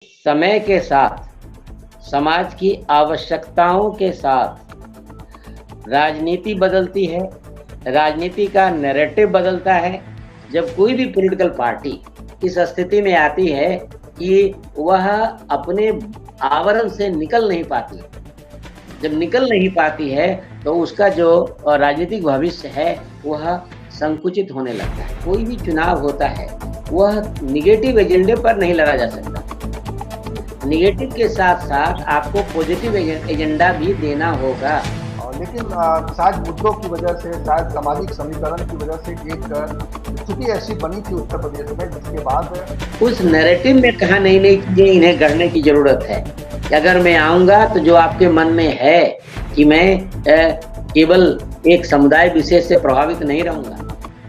समय के साथ, समाज की आवश्यकताओं के साथ राजनीति बदलती है, राजनीति का नैरेटिव बदलता है। जब कोई भी पॉलिटिकल पार्टी इस स्थिति में आती है कि वह अपने आवरण से निकल नहीं पाती, जब निकल नहीं पाती है तो उसका जो राजनीतिक भविष्य है वह संकुचित होने लगता है। कोई भी चुनाव होता है वह नेगेटिव एजेंडे पर नहीं लड़ा जा सकता। नेगेटिव के साथ-साथ आपको पॉजिटिव एजेंडा भी देना होगा। लेकिन शायद मुद्दों की वजह से, शायद सामाजिक समीकरण की वजह से एक स्थिति ऐसी बनी थी उत्तर प्रदेश में जिसके बाद उस नैरेटिव में कहा नई-नई चीज़ें इन्हें गढ़ने की ज़रूरत है। कि अगर मैं आऊँगा तो जो आपके मन में है कि मैं केवल एक समुदाय विशेष से प्रभावित नहीं रहूँगा।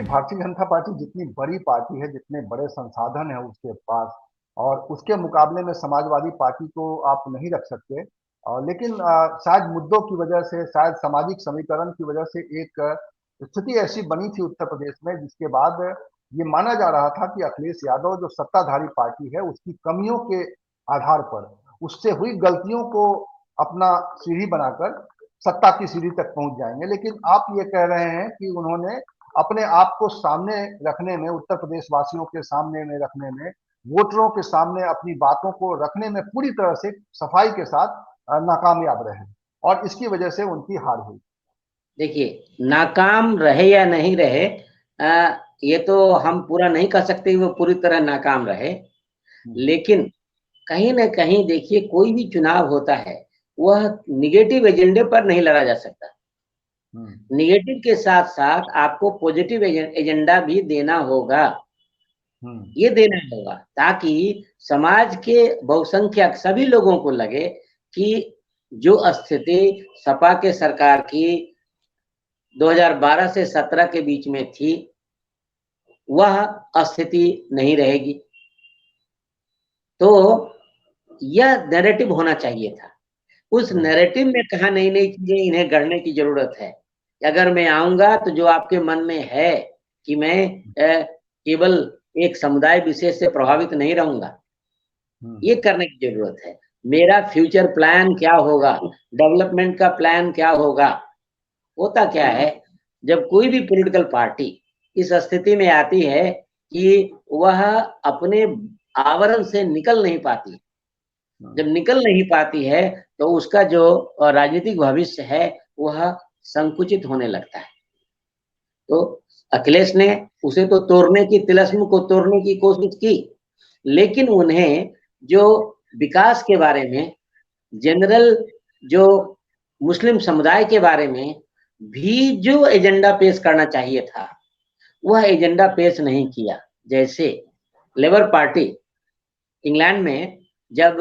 भारतीय जनता पार्टी जितनी बड़ी पार्टी है, जितने बड़े संसाधन है उसके पास, और उसके मुकाबले में समाजवादी पार्टी को आप नहीं रख सकते। लेकिन शायद मुद्दों की वजह से, शायद सामाजिक समीकरण की वजह से एक स्थिति ऐसी बनी थी उत्तर प्रदेश में जिसके बाद ये माना जा रहा था कि अखिलेश यादव जो सत्ताधारी पार्टी है उसकी कमियों के आधार पर, उससे हुई गलतियों को अपना सीढ़ी बनाकर सत्ता की सीढ़ी तक पहुंच जाएंगे। लेकिन आप ये कह रहे हैं कि उन्होंने अपने आप को सामने रखने में, उत्तर प्रदेश वासियों के सामने में रखने में, वोटरों के सामने अपनी बातों को रखने में पूरी तरह से सफाई के साथ नाकामयाब रहे और इसकी वजह से उनकी हार हुई। देखिए, नाकाम रहे या नहीं रहे ये तो हम पूरा नहीं कह सकते कि वो पूरी तरह नाकाम रहे। लेकिन कहीं न कहीं देखिए कोई भी चुनाव होता है, वह नेगेटिव एजेंडे पर नहीं लड़ा जा सकता। नेगेटिव के साथ-साथ आपको पॉजिटिव एजेंडा भी देना होगा। ये देना होगा ताकि समाज के बहुसंख्यक सभी लोगों को लगे कि जो स्थिति सपा के सरकार की 2012 से 17 के बीच में थी, वह स्थिति नहीं रहेगी। तो यह नैरेटिव होना चाहिए था। उस नैरेटिव में कहा नई-नई चीज़ें इन्हें गढ़ने की ज़रूरत है। अगर मैं आऊँगा तो जो आपके मन में है कि मैं केवल एक समुदाय विशेष से प्रभावित नहीं रहूँगा, ये करने की ज़रूरत है। मेरा फ्यूचर प्लान क्या होगा? डेवलपमेंट का प्लान क्या होगा? होता क्या है, जब कोई भी पॉलिटिकल पार्टी इस स्थिति में आती है कि वह अपने आवरण से निकल नहीं पाती, जब निकल नहीं पाती है तो उसका जो राजनीतिक भविष्य है वह संकुचित होने लगता है। तो अखिलेश ने उसे तो तोड़ने की, तिलिस्म को तोड़ने की कोशिश की, लेकिन उन्हें जो विकास के बारे में, जनरल जो मुस्लिम समुदाय के बारे में भी जो एजेंडा पेश करना चाहिए था, वह एजेंडा पेश नहीं किया। जैसे लेबर पार्टी इंग्लैंड में जब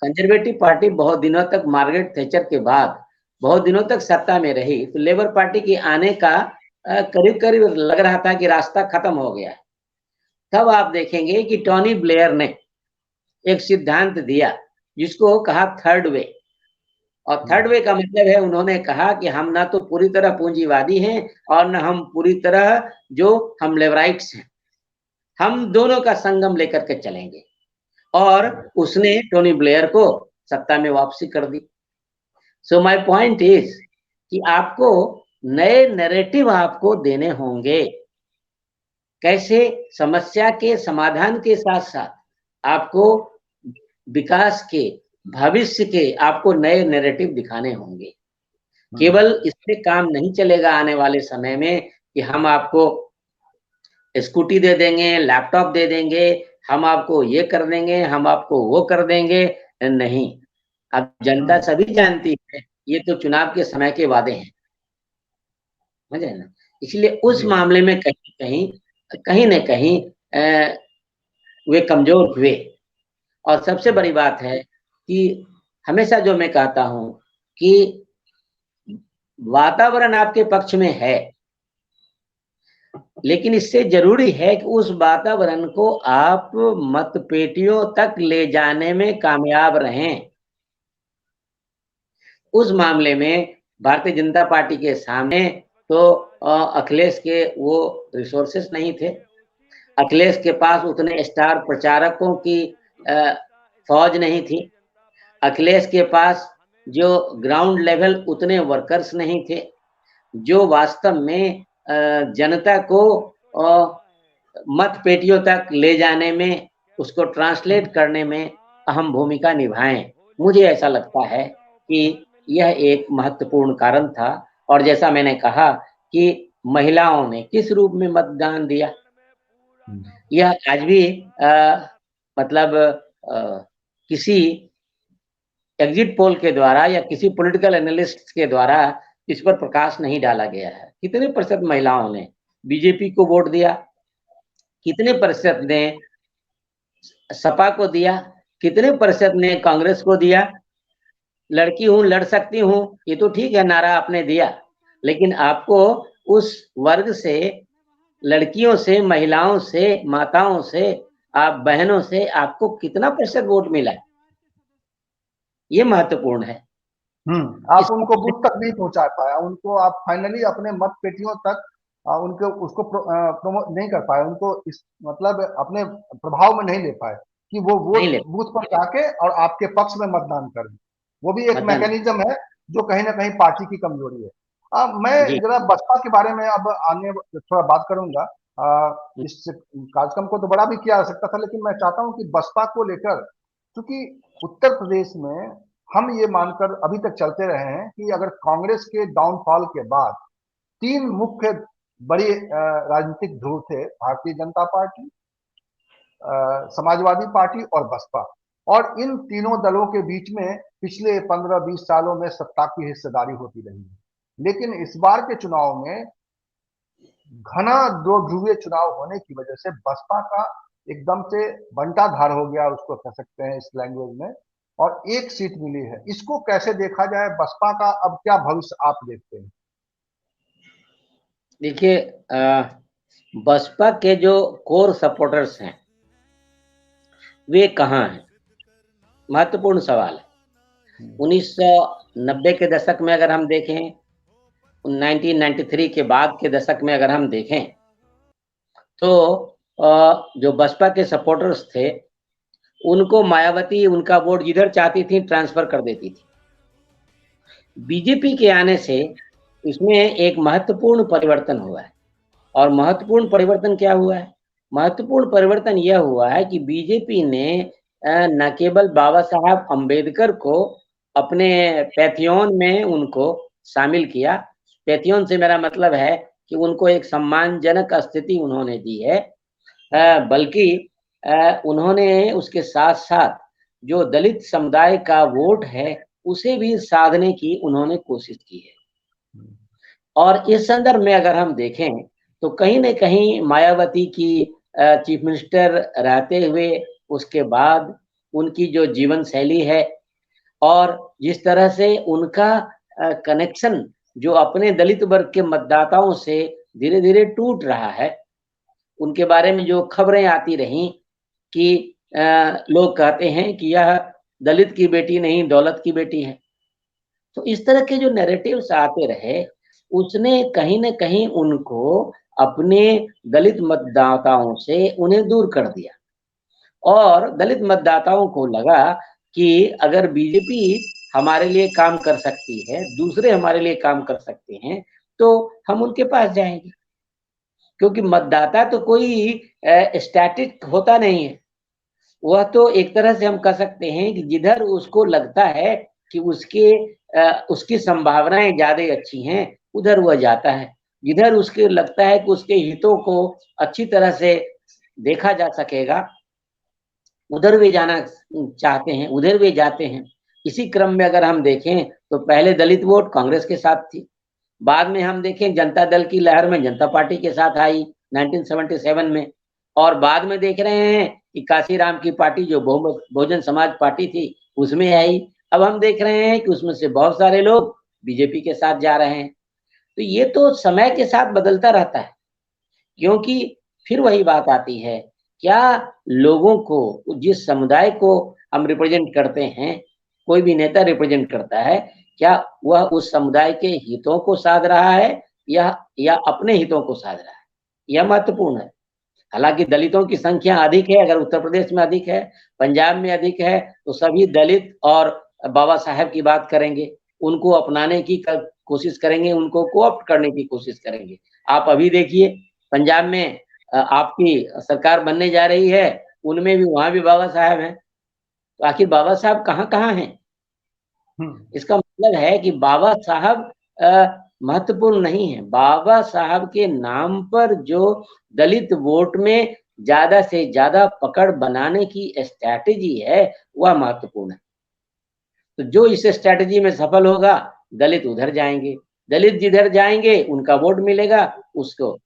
कंजर्वेटिव पार्टी बहुत दिनों तक मार्गरेट थैचर के बाद बहुत दिनों तक सत्ता में रही, तो लेबर पार्टी के आने का करीब-करीब लग रहा था कि रास्ता खत्म हो गया है। तब आप देखेंगे कि टोनी ब्लेयर ने एक सिद्धांत दिया, जिसको कहा थर्ड वे। और थर्ड वे का मतलब है उन्होंने कहा कि हम ना तो पूरी तरह पूंजीवादी हैं और ना हम पूरी तरह जो हम लेबराइट्स हैं। हम दोनों का संगम लेकर के चलेंगे और उसने टोनी ब्लेयर को सत्ता में वापसी कर दी। सो माय पॉइंट इज कि आपको नए नैरेटिव आपको देने होंगे। कैसे समस्या के समाधान के साथ-साथ आपको विकास के, भविष्य के आपको नए नैरेटिव दिखाने होंगे। केवल इससे काम नहीं चलेगा आने वाले समय में कि हम आपको स्कूटी दे देंगे, लैपटॉप दे देंगे, हम आपको ये कर देंगे, हम आपको वो कर देंगे, नहीं। अब जनता सभी जानती है, ये तो चुनाव के समय के वादे हैं। समझ रहे हैं ना? इसलिए उस मामले में कहीं न कहीं वे कमज़ोर हुए। और सबसे बड़ी बात है कि हमेशा जो मैं कहता हूँ कि वातावरण आपके पक्ष में है, लेकिन इससे ज़रूरी है कि उस वातावरण को आप मतपेटियों तक ले जाने में कामयाब रहें। उस मामले में भारतीय जनता पार्टी के सामने तो अखिलेश के वो रिसोर्सेस नहीं थे। अखिलेश के पास उतने स्टार प्रचारकों की फौज नहीं थी, अखिलेश के पास जो ग्राउंड लेवल उतने वर्कर्स नहीं थे जो वास्तव में जनता को मत पेटियों तक ले जाने में, उसको ट्रांसलेट करने में अहम भूमिका निभाएं। मुझे ऐसा लगता है कि यह एक महत्वपूर्ण कारण था। और जैसा मैंने कहा कि महिलाओं ने किस रूप में मतदान दिया, यह आज भी मतलब किसी एग्जिट पोल के द्वारा या किसी पॉलिटिकल एनालिस्ट के द्वारा इस पर प्रकाश नहीं डाला गया है। कितने प्रतिशत महिलाओं ने बीजेपी को वोट दिया, कितने प्रतिशत ने सपा को दिया, कितने प्रतिशत ने कांग्रेस को दिया। लड़की हूं, लड़ सकती हूं, ये तो ठीक है, नारा आपने दिया, लेकिन आपको उस वर्ग से, लड़कियों से, महिलाओं से, माताओं से, आप बहनों से आपको कितना प्रतिशत वोट मिला, ये महत्वपूर्ण है। आप उनको बूथ तक नहीं पहुंचा पाया, उनको आप फाइनली अपने मत पेटियों तक उनको उसको प्रमोट नहीं कर पाए, उनको इस मतलब अपने प्रभाव में नहीं ले पाए कि वो वोट बूथ पर जाके और आपके पक्ष में मतदान करें। वो भी एक मैकेनिज्म है जो कहीं ना कहीं पार्टी की कमजोरी है। मैं जरा बसपा के बारे में अब आगे थोड़ा बात करूंगा। इस कार्यक्रम को तो बड़ा भी किया जा सकता था, लेकिन मैं चाहता हूं कि बसपा को लेकर, क्योंकि उत्तर प्रदेश में हम ये मानकर अभी तक चलते रहे हैं कि अगर कांग्रेस के डाउनफॉल के बाद तीन मुख्य बड़ी राजनीतिक ध्रुव थे, भारतीय जनता पार्टी, समाजवादी पार्टी और बसपा, और इन तीनों दलों के बीच में पिछले 15-20 सालों में सत्ता की हिस्सेदारी होती रही है। लेकिन इस बार के चुनाव में घना दो ध्रुवीय चुनाव होने की वजह से बसपा का एकदम से बंटाधार हो गया, उसको कह सकते हैं इस लैंग्वेज में, और एक सीट मिली है। इसको कैसे देखा जाए, बसपा का अब क्या भविष्य आप देखते हैं? देखिए, बसपा के जो कोर सपोर्टर्स हैं वे कहाँ हैं, महत्वपूर्ण सवाल है। 1990 के दशक में अगर हम देखें, 1993 के बाद के दशक में अगर हम देखें, तो जो बसपा के सपोर्टर्स थे उनको मायावती उनका वोट जिधर चाहती थी ट्रांसफर कर देती थी। बीजेपी के आने से इसमें एक महत्वपूर्ण परिवर्तन हुआ है। और महत्वपूर्ण परिवर्तन क्या हुआ है? महत्वपूर्ण परिवर्तन यह हुआ है कि बीजेपी ने न केवल बाबा साहब अम्बेडकर को अपने पैथियोन में उनको शामिल किया, पैथियोन से मेरा मतलब है कि उनको एक सम्मानजनक स्थिति उन्होंने दी है, बल्कि उन्होंने उसके साथ साथ जो दलित समुदाय का वोट है उसे भी साधने की उन्होंने कोशिश की है। और इस संदर्भ में अगर हम देखें तो कहीं न कहीं मायावती की चीफ मिनिस्टर रहते हुए उसके बाद उनकी जो जीवन शैली है और जिस तरह से उनका कनेक्शन जो अपने दलित वर्ग के मतदाताओं से धीरे-धीरे टूट रहा है, उनके बारे में जो खबरें आती रहीं कि लोग कहते हैं कि यह दलित की बेटी नहीं दौलत की बेटी है। तो इस तरह के जो नैरेटिव्स आते रहे, उसने कहीं न कहीं उनको अपने दलित मतदाताओं से उन्हें दूर कर दिया। और दलित मतदाताओं को लगा कि अगर बीजेपी हमारे लिए काम कर सकती है, दूसरे हमारे लिए काम कर सकते हैं, तो हम उनके पास जाएँगे। क्योंकि मतदाता तो कोई स्टैटिक होता नहीं है। वह तो एक तरह से हम कह सकते हैं कि जिधर उसको लगता है कि उसकी संभावनाएं ज्यादा अच्छी हैं, उधर वह जाता है। जिधर उसके लगता है कि उसके हितों को अच्छी तरह से देखा जा सकेगा, उधर वे जाना चाहते हैं, उधर वे जाते हैं। इसी क्रम में अगर हम देखें तो पहले दलित वोट कांग्रेस के साथ थी, बाद में हम देखें जनता दल की लहर में जनता पार्टी के साथ आई 1977 में, और बाद में देख रहे हैं कि काशीराम की पार्टी जो बहुजन समाज पार्टी थी उसमें आई। अब हम देख रहे हैं कि उसमें से बहुत सारे लोग बीजेपी के साथ जा रहे हैं। तो ये तो समय के साथ बदलता रहता है, क्योंकि फिर वही बात आती है, क्या लोगों को, जिस समुदाय को हम रिप्रेजेंट करते हैं, कोई भी नेता रिप्रेजेंट करता है, क्या वह उस समुदाय के हितों को साध रहा है या अपने हितों को साध रहा है? यह महत्वपूर्ण है। हालांकि दलितों की संख्या अधिक है, अगर उत्तर प्रदेश में अधिक है, पंजाब में अधिक है, तो सभी दलित और बाबा साहेब की बात करेंगे, उनको अपनाने की कोशिश करेंगे, उनको कोऑप्ट करने की कोशिश करेंगे। आप अभी देखिए पंजाब में आपकी सरकार बनने जा रही है, उनमें भी वहां भी बाबा साहेब हैं, तो आखिर बाबा साहब कहाँ कहाँ हैं? इसका मतलब है कि बाबा साहब महत्वपूर्ण नहीं है। बाबा साहब के नाम पर जो दलित वोट में ज्यादा से ज्यादा पकड़ बनाने की स्ट्रैटेजी है वह महत्वपूर्ण है। तो जो इस स्ट्रैटेजी में सफल होगा, दलित उधर जाएंगे, दलित जिधर जाएंगे उनका वोट मिलेगा, उसको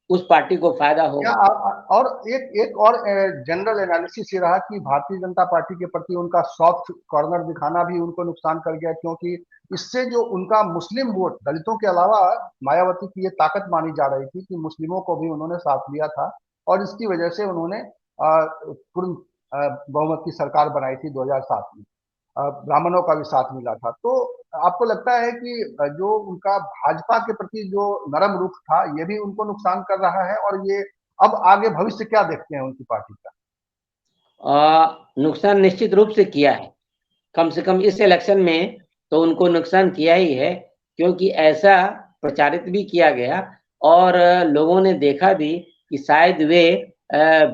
उस पार्टी को फायदा होगा। और एक और जनरल एनालिसिस ये रहा कि भारतीय जनता पार्टी के प्रति उनका सॉफ्ट कॉर्नर दिखाना भी उनको नुकसान कर गया, क्योंकि इससे जो उनका मुस्लिम वोट, दलितों के अलावा मायावती की ये ताकत मानी जा रही थी कि मुस्लिमों को भी उन्होंने साथ लिया था, और इसकी वजह से उन्होंने पूर्ण बहुमत की सरकार बनाई थी 2007 में। ब्राह्मणों का भी साथ मिला था। तो आपको लगता है कि जो उनका भाजपा के प्रति जो नरम रुख था, ये भी उनको नुकसान कर रहा है, और ये अब आगे भविष्य क्या देखते हैं उनकी पार्टी का? नुकसान निश्चित रूप से किया है, कम से कम इस इलेक्शन में तो उनको नुकसान किया ही है, क्योंकि ऐसा प्रचारित भी किया गया और लोगों ने देखा भी कि शायद वे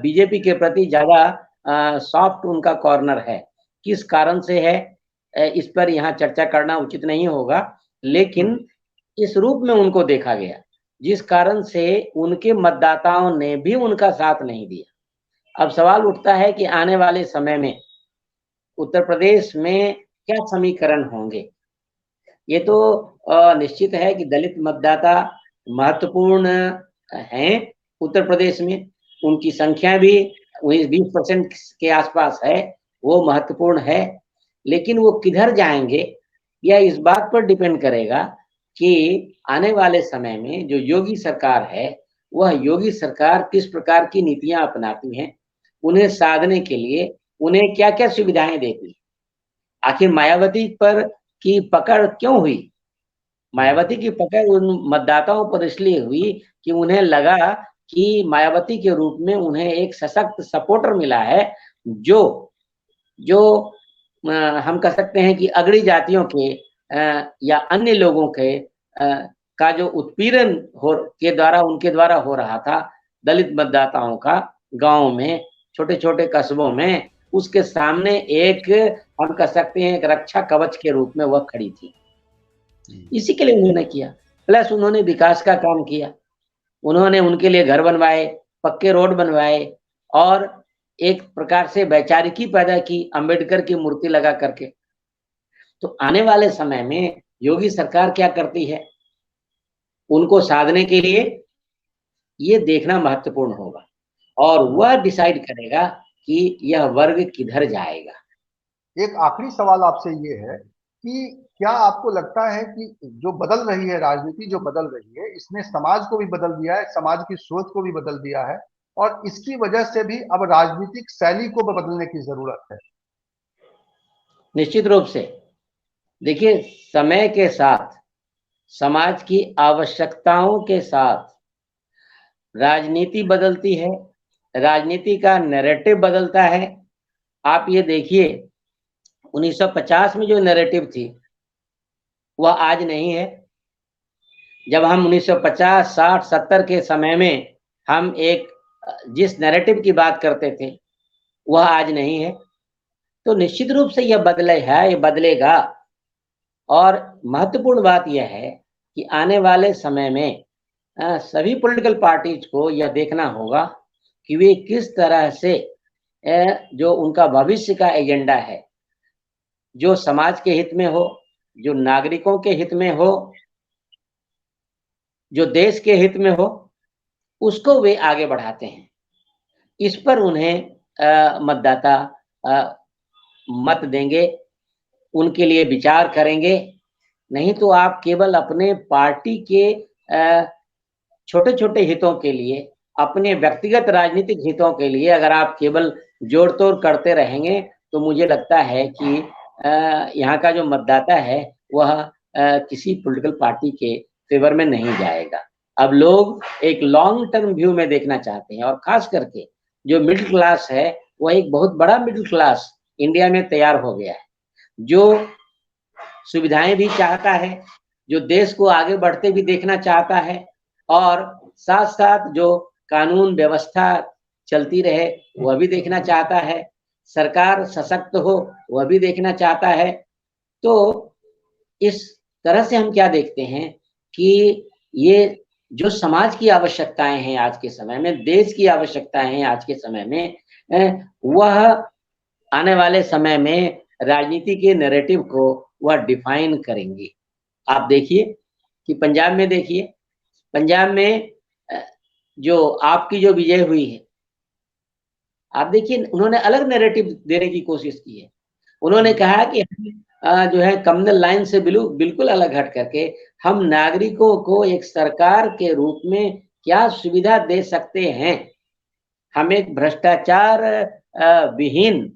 बीजेपी के प्रति ज्यादा सॉफ्ट उनका कॉर्नर है। किस कारण से है इस पर यहाँ चर्चा करना उचित नहीं होगा, लेकिन इस रूप में उनको देखा गया जिस कारण से उनके मतदाताओं ने भी उनका साथ नहीं दिया। अब सवाल उठता है कि आने वाले समय में उत्तर प्रदेश में क्या समीकरण होंगे। ये तो निश्चित है कि दलित मतदाता महत्वपूर्ण हैं उत्तर प्रदेश में, उनकी संख्या भी 20% के आसपास है, वो महत्वपूर्ण है, लेकिन वो किधर जाएंगे यह इस बात पर डिपेंड करेगा कि आने वाले समय में जो योगी सरकार है वह योगी सरकार किस प्रकार की नीतियां अपनाती हैं, उन्हें साधने के लिए उन्हें क्या क्या सुविधाएं देती है। आखिर मायावती पर की पकड़ क्यों हुई? मायावती की पकड़ उन मतदाताओं पर इसलिए हुई कि उन्हें लगा कि मायावती के रूप में उन्हें एक सशक्त सपोर्टर मिला है, जो जो हम कह सकते हैं कि अगड़ी जातियों के या अन्य लोगों के का जो उत्पीड़न के द्वारा उनके द्वारा हो रहा था दलित मतदाताओं का गांव में, छोटे छोटे कस्बों में, उसके सामने एक हम कह सकते हैं एक रक्षा कवच के रूप में वह खड़ी थी। इसी के लिए उन्होंने किया। प्लस उन्होंने विकास का काम किया, उन्होंने उनके लिए घर बनवाए, पक्के रोड बनवाए और एक प्रकार से वैचारिकी पैदा की अंबेडकर की मूर्ति लगा करके। तो आने वाले समय में योगी सरकार क्या करती है उनको साधने के लिए ये देखना महत्वपूर्ण होगा, और वह डिसाइड करेगा कि यह वर्ग किधर जाएगा। एक आखिरी सवाल आपसे ये है कि क्या आपको लगता है कि जो बदल रही है राजनीति, जो बदल रही है, इसने समाज को भी बदल दिया है, समाज की सोच को भी बदल दिया है, और इसकी वजह से भी अब राजनीतिक शैली को बदलने की जरूरत है? निश्चित रूप से देखिए, समय के साथ समाज की आवश्यकताओं के साथ राजनीति बदलती है, राजनीति का नैरेटिव बदलता है। आप ये देखिए 1950 में जो नैरेटिव थी वह आज नहीं है। जब हम 1950, 60, 70 के समय में हम एक जिस नैरेटिव की बात करते थे वह आज नहीं है। तो निश्चित रूप से यह बदले है, यह बदलेगा। और महत्वपूर्ण बात यह है कि आने वाले समय में सभी पॉलिटिकल पार्टीज को यह देखना होगा कि वे किस तरह से जो उनका भविष्य का एजेंडा है, जो समाज के हित में हो, जो नागरिकों के हित में हो, जो देश के हित में हो, उसको वे आगे बढ़ाते हैं। इस पर उन्हें मतदाता मत देंगे, उनके लिए विचार करेंगे। नहीं तो आप केवल अपने पार्टी के छोटे छोटे हितों के लिए, अपने व्यक्तिगत राजनीतिक हितों के लिए अगर आप केवल जोड़ तोड़ करते रहेंगे तो मुझे लगता है कि यहाँ का जो मतदाता है वह किसी पॉलिटिकल पार्टी के फेवर में नहीं जाएगा। अब लोग एक लॉन्ग टर्म व्यू में देखना चाहते हैं, और खास करके जो मिडिल क्लास है वह एक बहुत बड़ा मिडिल क्लास इंडिया में तैयार हो गया है, जो सुविधाएं भी चाहता है, जो देश को आगे बढ़ते भी देखना चाहता है, और साथ साथ जो कानून व्यवस्था चलती रहे वह भी देखना चाहता है, सरकार सशक्त हो वह भी देखना चाहता है। तो इस तरह से हम क्या देखते हैं कि ये जो समाज की आवश्यकताएं हैं आज के समय में, देश की आवश्यकताएं हैं आज के समय में, वह आने वाले समय में राजनीति के नैरेटिव को वह डिफाइन करेंगे। आप देखिए कि पंजाब में देखिए, पंजाब में जो आपकी जो विजय हुई है, आप देखिए उन्होंने अलग नैरेटिव देने की कोशिश की है। उन्होंने कहा कि जो है कम्युनल लाइन से बिल्कुल अलग हट करके हम नागरिकों को एक सरकार के रूप में क्या सुविधा दे सकते हैं, हम एक भ्रष्टाचार विहीन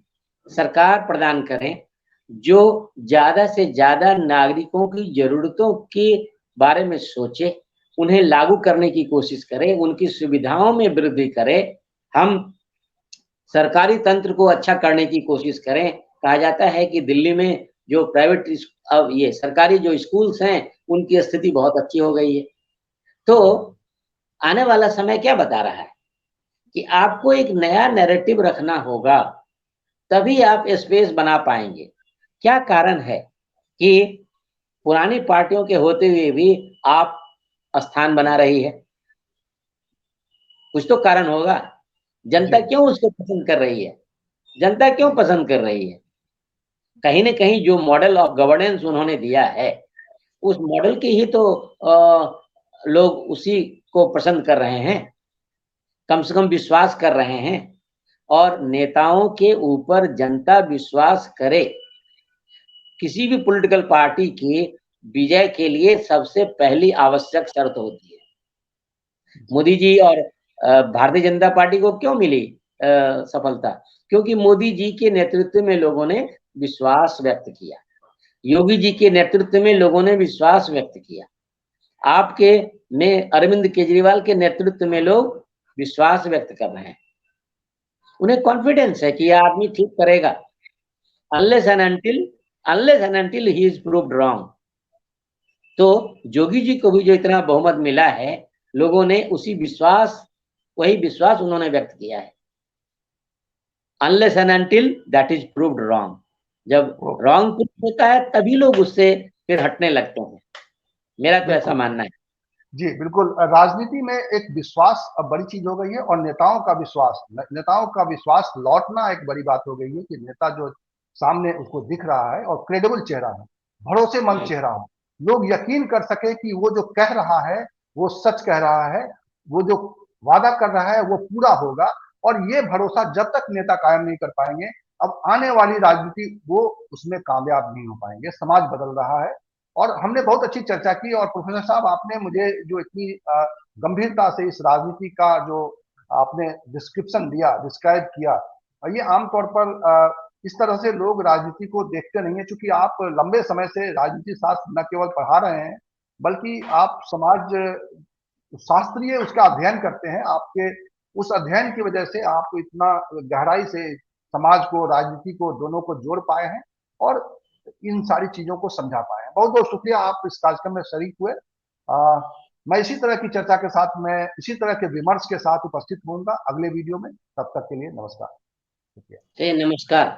सरकार प्रदान करें, जो ज्यादा से ज्यादा नागरिकों की जरूरतों के बारे में सोचे, उन्हें लागू करने की कोशिश करे, उनकी सुविधाओं में वृद्धि करे, हम सरकारी तंत्र को अच्छा करने की कोशिश करें। कहा जाता है कि दिल्ली में जो प्राइवेट अब ये सरकारी जो स्कूल्स हैं उनकी स्थिति बहुत अच्छी हो गई है। तो आने वाला समय क्या बता रहा है कि आपको एक नया नैरेटिव रखना होगा, तभी आप स्पेस बना पाएंगे। क्या कारण है कि पुरानी पार्टियों के होते हुए भी आप स्थान बना रही है? कुछ तो कारण होगा। जनता क्यों उसको पसंद कर रही है? जनता क्यों पसंद कर रही है? कहीं ना कहीं जो मॉडल ऑफ गवर्नेंस उन्होंने दिया है, उस मॉडल की ही तो लोग उसी को पसंद कर रहे हैं, कम से कम विश्वास कर रहे हैं। और नेताओं के ऊपर जनता विश्वास करे, किसी भी पॉलिटिकल पार्टी की विजय के लिए सबसे पहली आवश्यक शर्त होती है। मोदी जी और भारतीय जनता पार्टी को क्यों मिली सफलता? क्योंकि मोदी जी के नेतृत्व में लोगों ने विश्वास व्यक्त किया, योगी जी के नेतृत्व में लोगों ने विश्वास व्यक्त किया, आपके में अरविंद केजरीवाल के नेतृत्व में लोग विश्वास व्यक्त कर रहे हैं। उन्हें कॉन्फिडेंस है कि यह आदमी ठीक करेगा, unless and until he is proved wrong. तो जोगी जी को भी जो इतना बहुमत मिला है, लोगों ने वही विश्वास उन्होंने व्यक्त किया है, unless and until that is proved wrong. जब रॉन्ग प्रूव होता है तभी लोग उससे फिर हटने लगते हैं। मेरा तो ऐसा मानना है। जी बिल्कुल, राजनीति में एक विश्वास अब बड़ी चीज हो गई है, और नेताओं का विश्वास लौटना एक बड़ी बात हो गई है कि नेता जो सामने उसको दिख रहा है और क्रेडिबल चेहरा है, भरोसेमंद चेहरा हो, लोग यकीन कर सके कि वो जो कह रहा है वो सच कह रहा है, वो जो वादा कर रहा है वो पूरा होगा। और ये भरोसा जब तक नेता कायम नहीं कर पाएंगे, अब आने वाली राजनीति वो उसमें कामयाब नहीं हो पाएंगे। समाज बदल रहा है, और हमने बहुत अच्छी चर्चा की, और प्रोफेसर साहब आपने मुझे जो इतनी गंभीरता से इस राजनीति का जो आपने डिस्क्राइब किया, ये आमतौर पर इस तरह से लोग राजनीति को देखते नहीं है। चूंकि आप लंबे समय से राजनीति शास्त्र न केवल पढ़ा रहे हैं, बल्कि आप समाज शास्त्रीय उसका अध्ययन करते हैं। आपके उस अध्ययन की वजह से आप इतना गहराई से समाज को, राजनीति को, दोनों को जोड़ पाए हैं और इन सारी चीजों को समझा पाए हैं। बहुत बहुत शुक्रिया, आप इस कार्यक्रम में शरीक हुए। मैं इसी तरह की चर्चा के साथ, मैं इसी तरह के विमर्श के साथ उपस्थित होऊंगा अगले वीडियो में। तब तक के लिए नमस्कार। नमस्कार।